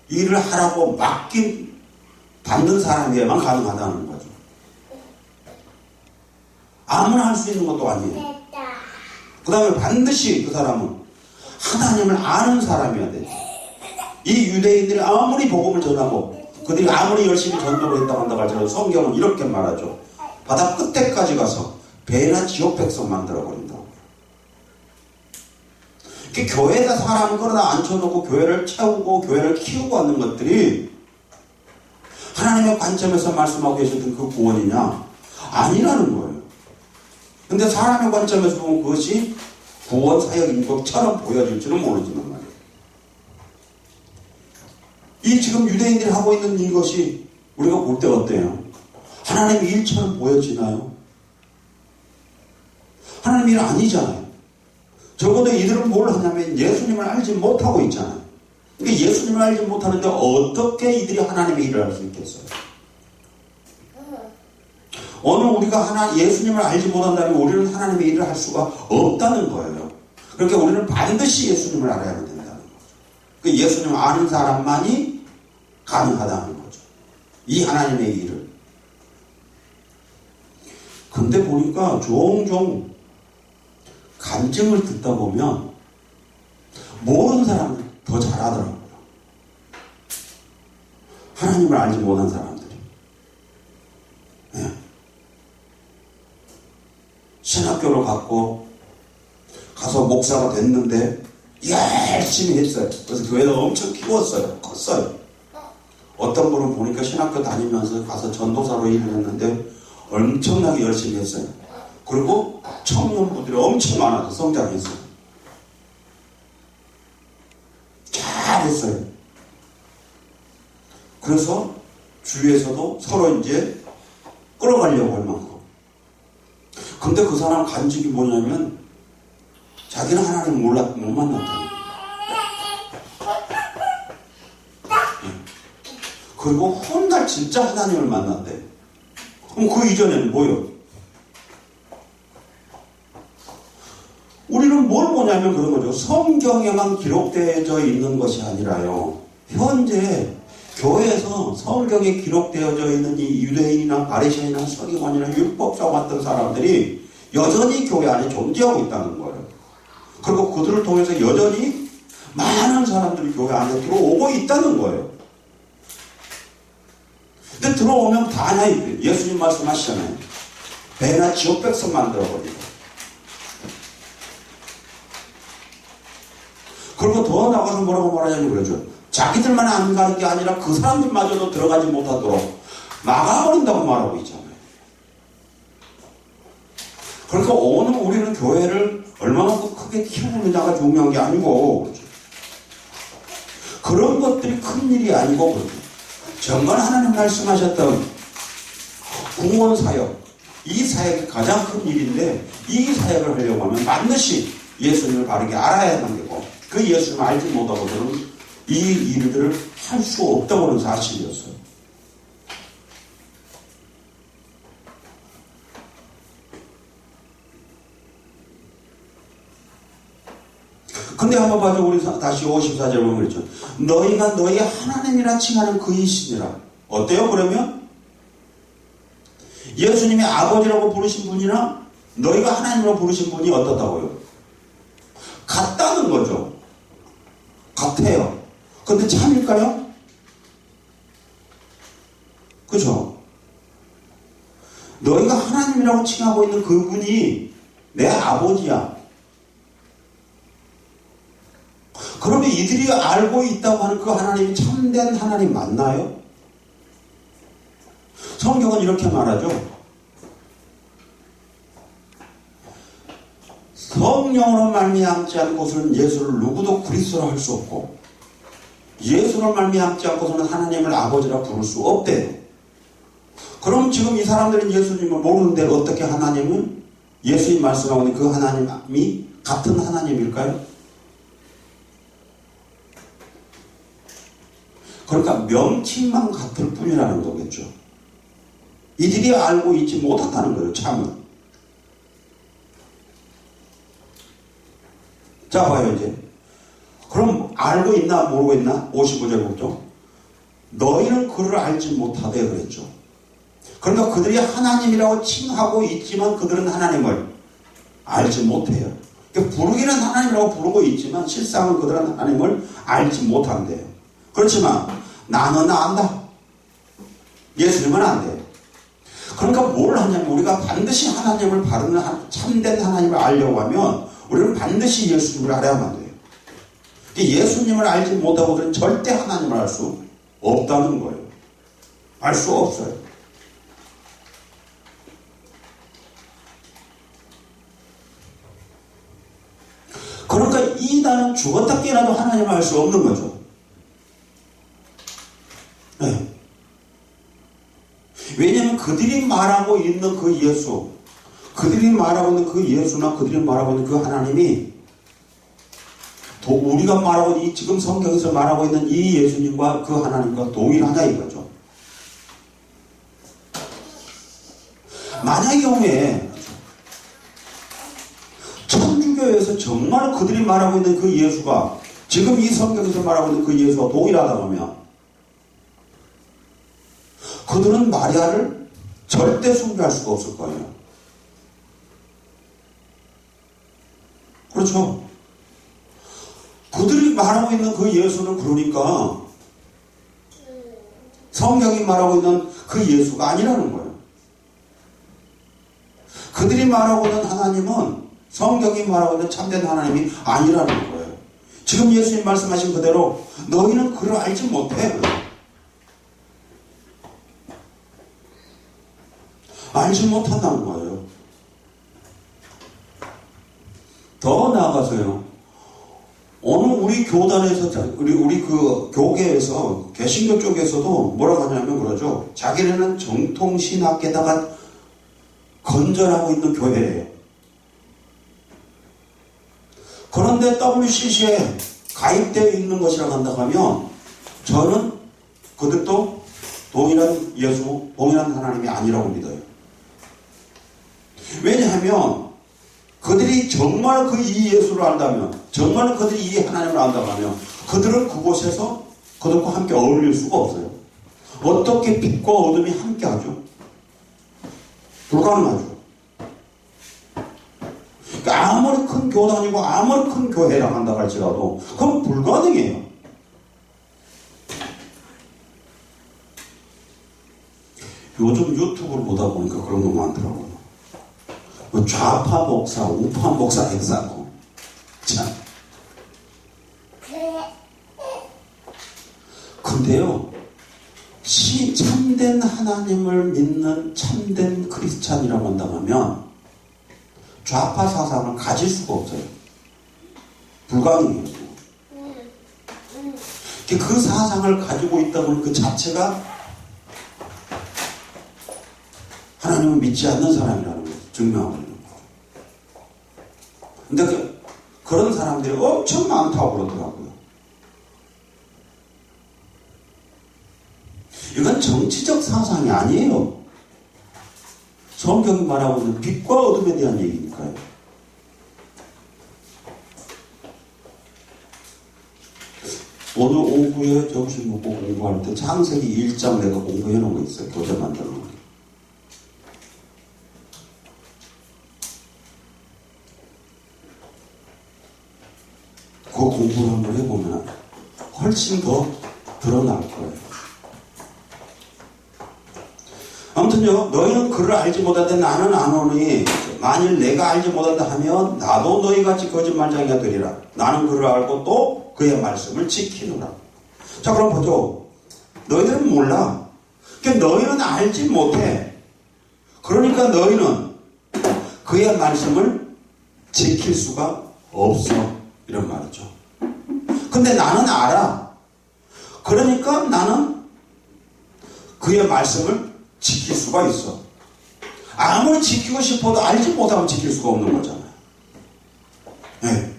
일을 하라고 받는 사람에게만 가능하다는 거죠. 아무나 할 수 있는 것도 아니에요. 그 다음에 반드시 그 사람은 하나님을 아는 사람이어야 돼요. 이 유대인들이 아무리 복음을 전하고 그들이 아무리 열심히 전도를 했다고 한다고 할지라도 성경은 이렇게 말하죠. 바다 끝에까지 가서 배나 지옥 백성 만들어버린다고. 교회에다 사람을 끌어다 앉혀놓고 교회를 채우고 교회를 키우고 하는 것들이 하나님의 관점에서 말씀하고 계셨던 그 구원이냐? 아니라는 거예요. 근데 사람의 관점에서 보면 그것이 구원 사역인 것처럼 보여질지는 모르지만 말이에요. 이 지금 유대인들이 하고 있는 이것이 우리가 볼 때 어때요? 하나님의 일처럼 보여지나요? 하나님의 일 아니잖아요. 적어도 이들은 뭘 하냐면 예수님을 알지 못하고 있잖아요. 그러니까 예수님을 알지 못하는데 어떻게 이들이 하나님의 일을 할 수 있겠어요? 오늘 우리가 예수님을 알지 못한다면 우리는 하나님의 일을 할 수가 없다는 거예요. 그러니까 우리는 반드시 예수님을 알아야 된다는 거죠. 그 예수님을 아는 사람만이 가능하다는 거죠. 이 하나님의 일을. 근데 보니까 종종 간증을 듣다 보면 모르는 사람들 더 잘하더라고요. 하나님을 알지 못한 사람들이. 네. 신학교를 가서 목사가 됐는데 열심히 했어요. 그래서 교회를 엄청 키웠어요. 컸어요. 어떤 분은 보니까 신학교 다니면서 가서 전도사로 일을 했는데 엄청나게 열심히 했어요. 그리고 청년부들이 엄청 많아서 성장했어요. 잘했어요. 그래서 주위에서도 서로 이제 끌어가려고 할 만큼. 근데 그 사람 간직이 뭐냐면 자기는 하나님 못 만났다. 그리고 훗날 진짜 하나님을 만났대. 그럼 그 이전에는 뭐요? 우리는 뭘 보냐면 그런 거죠. 성경에만 기록되어져 있는 것이 아니라요. 현재 교회에서 성경에 기록되어져 있는 이 유대인이나 바리새인이나 서기관이나 율법사 같은 사람들이 여전히 교회 안에 존재하고 있다는 거예요. 그리고 그들을 통해서 여전히 많은 사람들이 교회 안에 들어오고 있다는 거예요. 근데 들어오면 다 하나요. 예수님 말씀하시잖아요. 배나 지옥 백성 만들어버리고. 그리고 더 나가서 뭐라고 말하냐면 그러죠. 자기들만 안 가는 게 아니라 그 사람들마저도 들어가지 못하도록 막아버린다고 말하고 있잖아요. 그러니까 오늘 우리는 교회를 얼마나 크게 키우느냐가 중요한 게 아니고, 그렇죠? 그런 것들이 큰 일이 아니고, 그렇죠? 정말 하나님 말씀하셨던 궁원 사역, 이 사역이 가장 큰 일인데, 이 사역을 하려고 하면 반드시 예수님을 바르게 알아야 하는 거고, 그 예수님을 알지 못하고서는 이 일들을 할 수 없다고 하는 사실이었어요. 근데 한번 봐줘. 우리 다시 54절 보면 그랬죠. 너희가 너희 하나님이라 칭하는 그이시니라. 어때요 그러면? 예수님이 아버지라고 부르신 분이나 너희가 하나님으로 부르신 분이 어떻다고요? 같다는 거죠. 같아요. 근데 참일까요? 그죠? 너희가 하나님이라고 칭하고 있는 그분이 내 아버지야. 그러면 이들이 알고 있다고 하는 그 하나님이 참된 하나님 맞나요? 성경은 이렇게 말하죠. 성령으로 말미암지 않은 곳은 예수를 누구도 그리스도로 할 수 없고, 예수로 말미암지 않고서는 하나님을 아버지라 부를 수 없대요. 그럼 지금 이 사람들은 예수님을 모르는데 어떻게 하나님은 예수님 말씀하고 있는 그 하나님이 같은 하나님일까요? 그러니까 명칭만 같을 뿐이라는 거겠죠. 이들이 알고 있지 못한다는 거예요, 참은. 자, 봐요, 이제. 그럼 알고 있나, 모르고 있나? 55절 보죠. 너희는 그를 알지 못하되 그랬죠. 그러니까 그들이 하나님이라고 칭하고 있지만 그들은 하나님을 알지 못해요. 그러니까 부르기는 하나님이라고 부르고 있지만 실상은 그들은 하나님을 알지 못한대요. 그렇지만 나는 안다. 예수님은 안 돼요. 그러니까 뭘 하냐면 우리가 반드시 하나님을 바르는 참된 하나님을 알려고 하면 우리는 반드시 예수님을 알아야만 돼요. 예수님을 알지 못하고는 절대 하나님을 알 수 없다는 거예요. 알 수 없어요. 그러니까 이단은 죽었다 깨어나도 하나님을 알 수 없는 거죠. 네. 왜냐하면 그들이 말하고 있는 그 예수, 그들이 말하고 있는 그 예수나 그들이 말하고 있는 그 하나님이 우리가 말하고 있는 지금 성경에서 말하고 있는 이 예수님과 그 하나님과 동일하냐 이거죠. 만약의 경우에 천주교에서 정말 그들이 말하고 있는 그 예수가 지금 이 성경에서 말하고 있는 그 예수와 동일하다고 하면 그들은 마리아를 절대 숭배할 수가 없을 거예요. 그렇죠? 그들이 말하고 있는 그 예수는 그러니까 성경이 말하고 있는 그 예수가 아니라는 거예요. 그들이 말하고 있는 하나님은 성경이 말하고 있는 참된 하나님이 아니라는 거예요. 지금 예수님 말씀하신 그대로 너희는 그를 알지 못해. 알지 못한다는 거예요. 더 나아가서요. 오늘 우리 교단에서, 우리 그 교계에서, 개신교 쪽에서도 뭐라고 하냐면 그러죠. 자기네는 정통신학계다가 건전하고 있는 교회예요. 그런데 WCC에 가입되어 있는 것이라고 한다고 하면 저는 그들도 동일한 예수, 동일한 하나님이 아니라고 믿어요. 왜냐하면 그들이 정말 그 이 예수를 안다면, 정말 그들이 이 하나님을 안다고 하면 그들은 그곳에서 그들과 함께 어울릴 수가 없어요. 어떻게 빛과 어둠이 함께 하죠? 불가능하죠. 그러니까 아무리 큰 교단이고 아무리 큰 교회라고 한다고 할지라도 그건 불가능해요. 요즘 유튜브를 보다 보니까 그런 거 많더라고요. 뭐 좌파 목사, 우파 목사 행사고. 참. 근데요, 참된 하나님을 믿는 참된 크리스찬이라고 한다면 좌파 사상을 가질 수가 없어요. 불가능해요. 그 사상을 가지고 있다는 그 자체가 하나님을 믿지 않는 사람이라는 걸 증명하고 있는 거예요. 근데 그런 사람들이 엄청 많다고 그러더라고요. 이건 정치적 사상이 아니에요. 성경이 말하고 있는 빛과 어둠에 대한 얘기니까요. 오늘 오후에 점심 먹고 공부할 때 창세기 1장 내가 공부해 놓은 거 있어요. 교재 만들어 놓은 거. 그 공부를 한번 해보면 훨씬 더 드러날 거예요. 아무튼요, 너희는 그를 알지 못하되 나는 아노니 만일 내가 알지 못한다 하면 나도 너희같이 거짓말쟁이가 되리라. 나는 그를 알고 또 그의 말씀을 지키노라. 자, 그럼 보죠. 너희들은 몰라. 그러니까 너희는 알지 못해. 그러니까 너희는 그의 말씀을 지킬 수가 없어. 이런 말이죠. 근데 나는 알아. 그러니까 나는 그의 말씀을 지킬 수가 있어. 아무리 지키고 싶어도 알지 못하면 지킬 수가 없는 거잖아요. 네.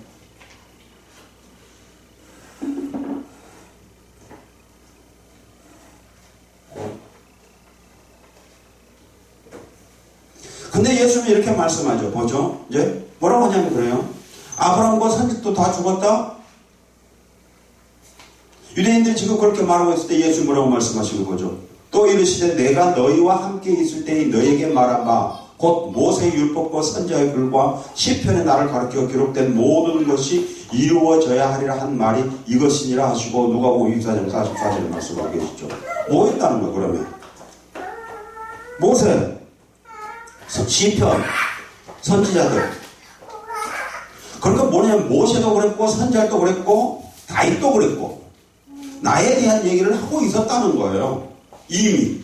근데 예수님이 이렇게 말씀하죠. 보죠. 이제 뭐라고 하냐면 그래요. 아브라함과 선지도 다 죽었다. 유대인들이 지금 그렇게 말하고 있을 때 예수 뭐라고 말씀하시는 거죠. 또 이르시되 내가 너희와 함께 있을 때에 너희에게 말한 바 곧 모세의 율법과 선지자의 글과 시편에 나를 가르쳐 기록된 모든 것이 이루어져야 하리라 한 말이 이것이니라 하시고 누가복음 24장 44절에 말씀하고 계시죠. 뭐 했다는 거예요 그러면? 모세, 시편, 선지자들. 그러니까 뭐냐면 모세도 그랬고 선지자도 그랬고 다윗도 그랬고 나에 대한 얘기를 하고 있었다는 거예요. 이미.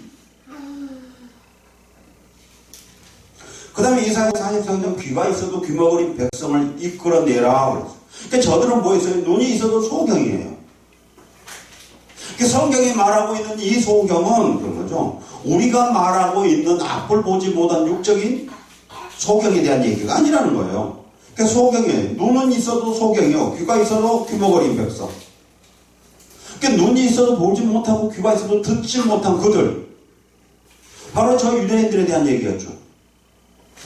그 다음에 이사야 43장 귀가 있어도 귀머거린 백성을 이끌어내라. 그러니까 저들은 뭐였어요? 눈이 있어도 소경이에요. 성경이 말하고 있는 이 소경은 그런 거죠. 우리가 말하고 있는 앞을 보지 못한 육적인 소경에 대한 얘기가 아니라는 거예요. 그러니까 소경이에요. 눈은 있어도 소경이요. 귀가 있어도 귀머거린 백성. 그러니까 눈이 있어도 보지 못하고 귀가 있어도 듣지 못한 그들. 바로 저 유대인들에 대한 얘기였죠.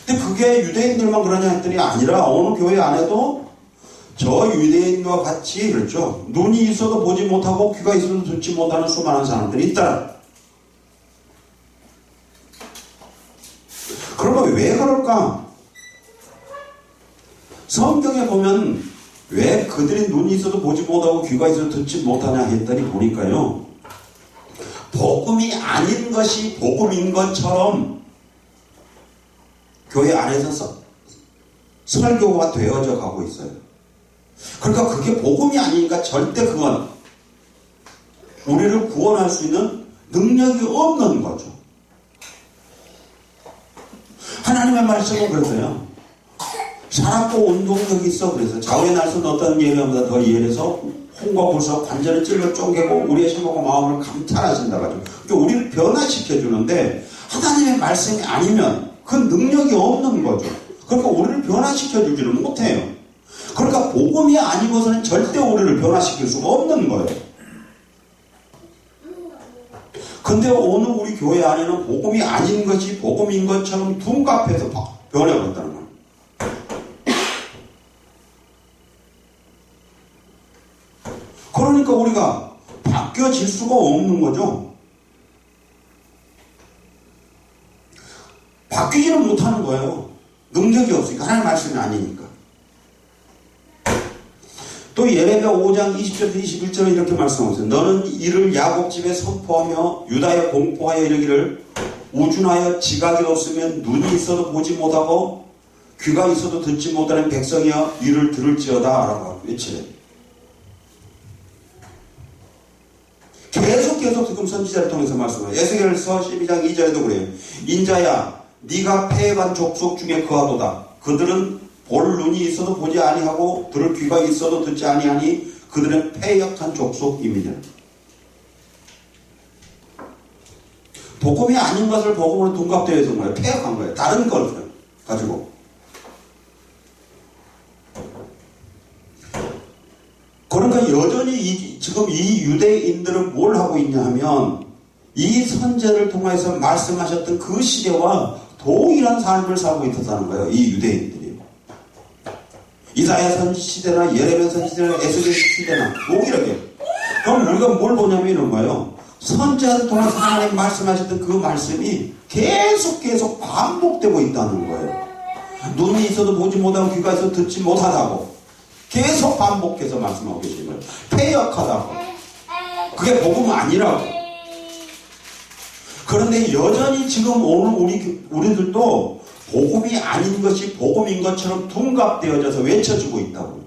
근데 그게 유대인들만 그러냐 했더니 아니라 어느 교회 안에도 저 유대인과 같이 그렇죠. 눈이 있어도 보지 못하고 귀가 있어도 듣지 못하는 수많은 사람들이 있다. 그러면 왜 그럴까? 성경에 보면 왜 그들이 눈이 있어도 보지 못하고 귀가 있어도 듣지 못하냐 했더니 보니까요. 복음이 아닌 것이 복음인 것처럼 교회 안에서 설교가 되어져 가고 있어요. 그러니까 그게 복음이 아니니까 절대 그건 우리를 구원할 수 있는 능력이 없는 거죠. 하나님의 말씀은 그래서요. 살았고 운동력이 있어. 그래서 좌우의 날선 어떤 예배보다 더 예해서 홍과 불서 관절을 찔러 쪼개고 우리의 생각과 마음을 감찰하신다 가지고 그러니까 우리를 변화시켜주는데 하나님의 말씀이 아니면 그 능력이 없는 거죠. 그러니까 우리를 변화시켜주지는 못해요. 그러니까 복음이 아니고서는 절대 우리를 변화시킬 수가 없는 거예요. 근데 오늘 우리 교회 안에는 복음이 아닌 것이 복음인 것처럼 둔갑해서 변해버렸다는 거예요. 그러니까 우리가 바뀌어질 수가 없는 거죠. 바뀌지는 못하는 거예요. 능력이 없으니까. 하나님의 말씀이 아니니까. 또 예레미야 5장 20절부터 21절에 이렇게 말씀하세요. 너는 이를 야곱집에 선포하며 유다에 공포하여 이르기를 우준하여 지각이 없으면 눈이 있어도 보지 못하고 귀가 있어도 듣지 못하는 백성이여 이를 들을지어다 라고 외치래. 계속 지금 선지자를 통해서 말씀해요. 에스겔서 12장 2절에도 그래요. 인자야 네가 패해간 족속 중에 거하도다. 그들은 볼 눈이 있어도 보지 아니하고 들을 귀가 있어도 듣지 아니하니 그들은 패역한 족속임이니라. 복음이 아닌 것을 복음으로 둔갑되어 있는 거예요. 패역한 거예요. 다른 걸 가지고. 그러니까 여전히 지금 이 유대인들은 뭘 하고 있냐 하면 이 선제를 통해서 말씀하셨던 그 시대와 동일한 삶을 살고 있었다는 거예요. 이 유대인들이. 이사야 선 시대나 예레미야 선 시대나 에스겔 시대나 동일하게. 그럼 우리가 뭘 보냐면 이런 거예요. 선제를 통해서 하나님 말씀하셨던 그 말씀이 계속 반복되고 있다는 거예요. 눈이 있어도 보지 못하고 귀가 있어도 듣지 못하다고 계속 반복해서 말씀하고 계시는 거예요. 패역하다고. 그게 복음 아니라고. 그런데 여전히 지금 오늘 우리들도 복음이 아닌 것이 복음인 것처럼 둔갑되어져서 외쳐지고 있다고.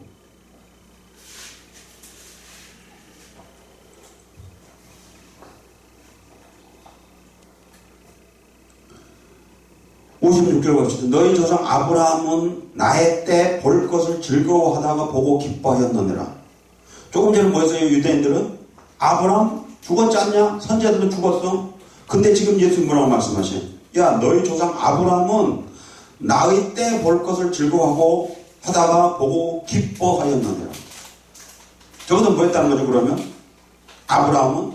(56절) 봅시다. 너희 조상 아브라함은 나의 때 볼 것을 즐거워하다가 보고 기뻐하였느니라. 조금 전에 뭐였어요? 유대인들은 아브라함 죽었지 않냐? 선지자들은 죽었어. 근데 지금 예수님 뭐라고 말씀하셔요? 야 너희 조상 아브라함은 나의 때 볼 것을 즐거워하고 하다가 보고 기뻐하였느니라. 저것은 뭐였다는 거죠? 그러면 아브라함은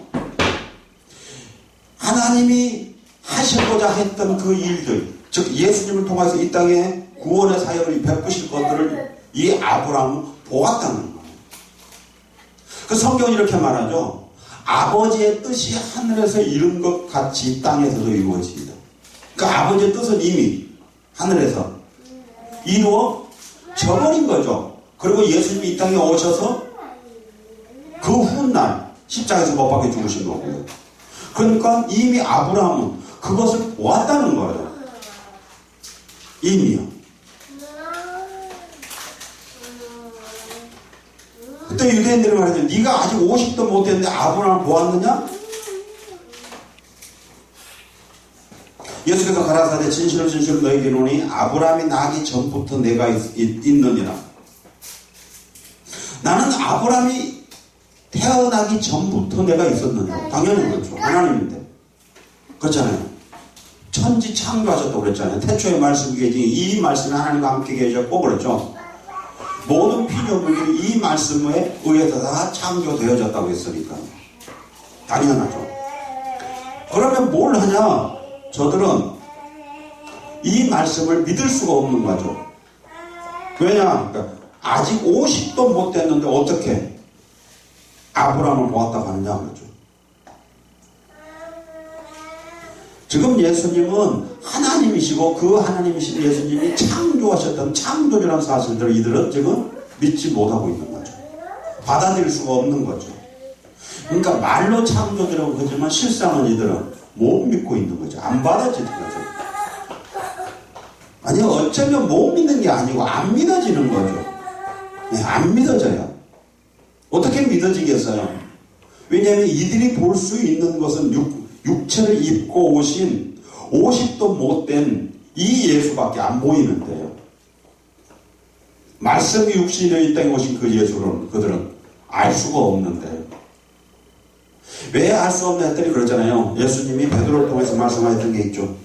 하나님이 하시고자 했던 그 일들, 즉 예수님을 통해서 이 땅에 구원의 사역을 베푸실 것들을 이 아브라함은 보았다는 거예요. 그 성경은 이렇게 말하죠. 아버지의 뜻이 하늘에서 이룬 것 같이 땅에서도 이루어집니다. 그 아버지의 뜻은 이미 하늘에서 이루어져버린 거죠. 그리고 예수님이 이 땅에 오셔서 그 훗날 십자가에서 못 박혀 죽으신 거고요. 그러니까 이미 아브라함은 그것을 보았다는 거예요. 이미요. 그때 유대인들이 말하죠. 네가 아직 50도 못 됐는데 아브라함을 보았느냐? 예수께서 가라사대 진실로 너희에게 이르노니 아브라함이 나기 전부터 내가 있느니라. 나는 아브라함이 태어나기 전부터 내가 있었느니라. 당연히 그렇죠. 하나님인데. 그렇잖아요. 천지 창조하셨다고 그랬잖아요. 태초의 말씀 계시 이 말씀이 하나님과 함께 계셨고 그렇죠. 모든 피조물들이 이 말씀에 의해서 다 창조되어졌다고 했으니까 당연하죠. 그러면 뭘 하냐? 저들은 이 말씀을 믿을 수가 없는 거죠. 왜냐? 그러니까 아직 50도 못 됐는데 어떻게 아브라함을 보았다고 하느냐 그러죠. 지금 예수님은 하나님이시고 그 하나님이신 예수님이 창조하셨던 창조주라는 사실들을 이들은 지금 믿지 못하고 있는 거죠. 받아들일 수가 없는 거죠. 그러니까 말로 창조주라고 하지만 실상은 이들은 못 믿고 있는 거죠. 안 받아지는 거죠. 아니 어쩌면 못 믿는 게 아니고 안 믿어지는 거죠. 네, 안 믿어져요. 어떻게 믿어지겠어요? 왜냐하면 이들이 볼 수 있는 것은 육체를 입고 오신 50도 못된 이 예수밖에 안 보이는데요. 말씀이 육신이 이 땅에 오신 그 예수는 그들은 알 수가 없는데 왜 알 수 없나 했더니 그러잖아요. 예수님이 베드로를 통해서 말씀하셨던 게 있죠.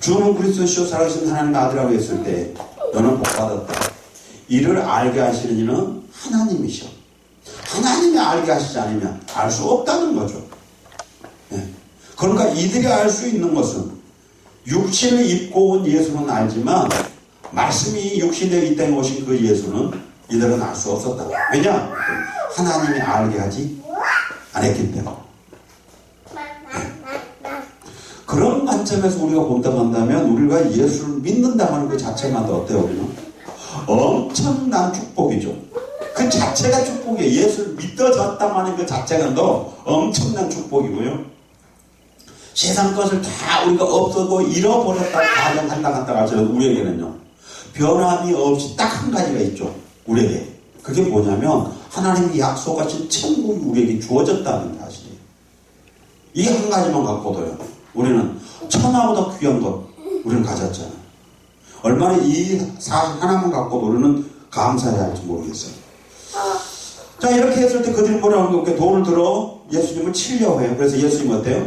주는 그리스도시요 살아계신 하나님의 아들이라고 했을 때 너는 복받았다. 이를 알게 하시는 이는 하나님이셔. 하나님이 알게 하시지 않으면 알 수 없다는 거죠. 네. 그러니까 이들이 알 수 있는 것은 육신을 입고 온 예수는 알지만 말씀이 육신에 이 땅에 오신 그 예수는 이들은 알 수 없었다. 왜냐? 하나님이 알게 하지 않았기 때문에. 그런 관점에서 우리가 본다고 한다면 우리가 예수를 믿는다고 하는 그 자체만도 어때요? 우리는? 엄청난 축복이죠. 그 자체가 축복이에요. 예수를 믿어졌다고 하는 그 자체가 또 엄청난 축복이고요. 세상 것을 다 우리가 없어도 잃어버렸다고 가정한다 갔다 할지라도 우리에게는요. 변함이 없이 딱 한 가지가 있죠. 우리에게. 그게 뭐냐면 하나님이 약속하신 천국이 우리에게 주어졌다는 사실이에요. 이 한 가지만 갖고도요. 우리는 천하보다 귀한 것 우리는 가졌잖아요. 얼마나 이 사실 하나만 갖고도 우리는 감사해야 할지 모르겠어요. 자, 이렇게 했을 때 그들이 뭐라고 하는 돈을 들어 예수님을 치려고 해요. 그래서 예수님 어때요?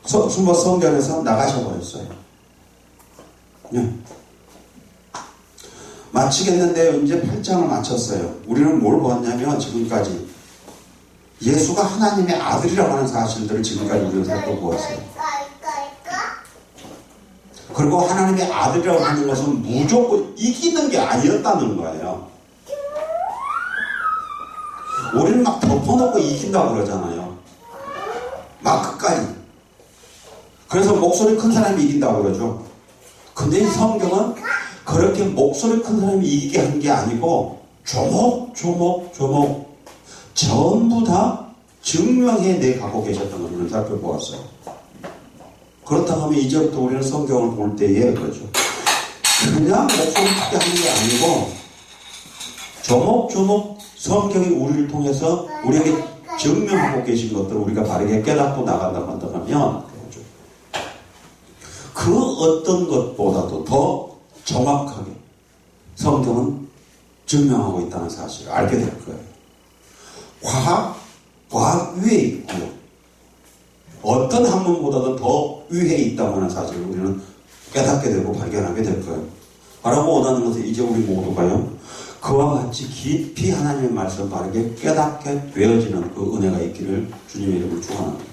숨어 성전에서 나가셔버렸어요. 네. 마치겠는데 이제 8장을 마쳤어요. 우리는 뭘 보았냐면 지금까지 예수가 하나님의 아들이라고 하는 사실들을 지금까지 우리는 살펴보았어요. 그리고 하나님의 아들이라고 하는 것은 무조건 이기는 게 아니었다는 거예요. 우리는 막 덮어놓고 이긴다고 그러잖아요. 막 끝까지. 그래서 목소리 큰 사람이 이긴다고 그러죠. 근데 이 성경은 그렇게 목소리 큰 사람이 이기게 한 게 아니고 조목조목 전부 다 증명해 내 갖고 계셨던 걸 우리는 살펴보았어요. 그렇다고 하면 이제부터 우리는 성경을 볼 때에 그러죠. 그냥 목소리 크게 하는 게 아니고 조목조목 성경이 우리를 통해서 우리에게 증명하고 계신 것들을 우리가 바르게 깨닫고 나간다고 한다면 그 어떤 것보다도 더 정확하게 성경은 증명하고 있다는 사실을 알게 될 거예요. 과학 위에 있고요. 어떤 학문보다도 더 위에 있다고 하는 사실을 우리는 깨닫게 되고 발견하게 될 거예요. 바라고 원하는 것은 이제 우리 모두가요. 그와 같이 깊이 하나님의 말씀을 바르게 깨닫게 되어지는 그 은혜가 있기를 주님의 이름으로 축원합니다.